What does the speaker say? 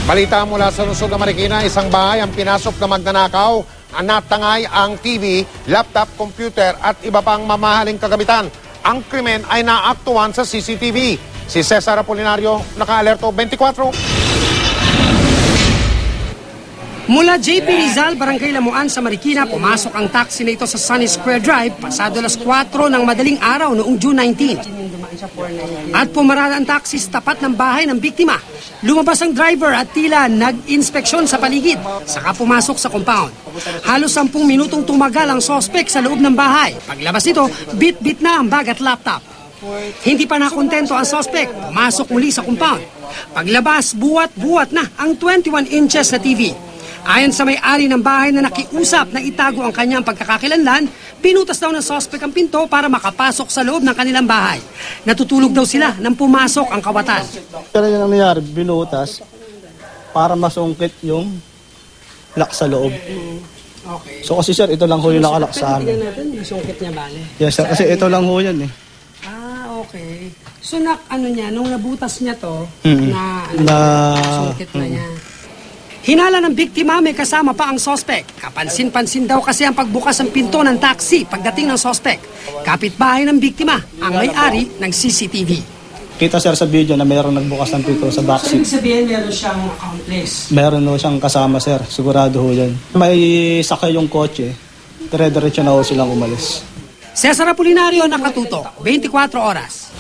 Balita mula sa lungsod ng Marikina, isang bahay ang pinasok na magnanakaw, natangay ang TV, laptop, computer at iba pang mamahaling kagamitan. Ang krimen ay naaktuhan sa CCTV. Si Cesar Apolinario, naka-alerto 24. Mula JP Rizal, Barangay Lamuan sa Marikina, pumasok ang taxi na ito sa Sunny Square Drive pasado alas 4 ng madaling araw noong June 19. At pumarada ang taxi sa tapat ng bahay ng biktima. Lumabas ang driver at tila nag-inspeksyon sa paligid, saka pumasok sa compound. Halos 10 minutong tumagal ang sospek sa loob ng bahay. Paglabas nito, bit-bit na ang bag at laptop. Hindi pa nakontento ang sospek, pumasok muli sa compound. Paglabas, buwat-buwat na ang 21 inches na TV. Ayon sa may-ari ng bahay na nakiusap na itago ang kanyang pagkakakilanlan, pinutas daw ng suspect ang pinto para makapasok sa loob ng kanilang bahay. Natutulog daw sila nang pumasok ang kawatan. Pero yun ang nangyari, binutas para masungkit yung lock sa loob. Okay. So kasi sir, ito lang ho yung nakalock sa amin. Tignan natin, yung sungkit niya bale. Yes sir, kasi ito lang ho yan eh. Okay. So nung nabutas niya to, sungkit na niya. Hinala ng biktima, may kasama pa ang sospek. Kapansin-pansin daw kasi ang pagbukas ng pinto ng taxi pagdating ng sospek. Kapitbahay ng biktima, ang may-ari ng CCTV. Kita sir sa video na mayroong nagbukas ng pinto sa backseat. So ibig sabihin meron siyang accomplice? Meron ho siyang kasama sir, sigurado ho yan. May sakay yung kotse, dire-diretso na ho silang umalis. Cesar Apolinario, nakatutok, 24 oras.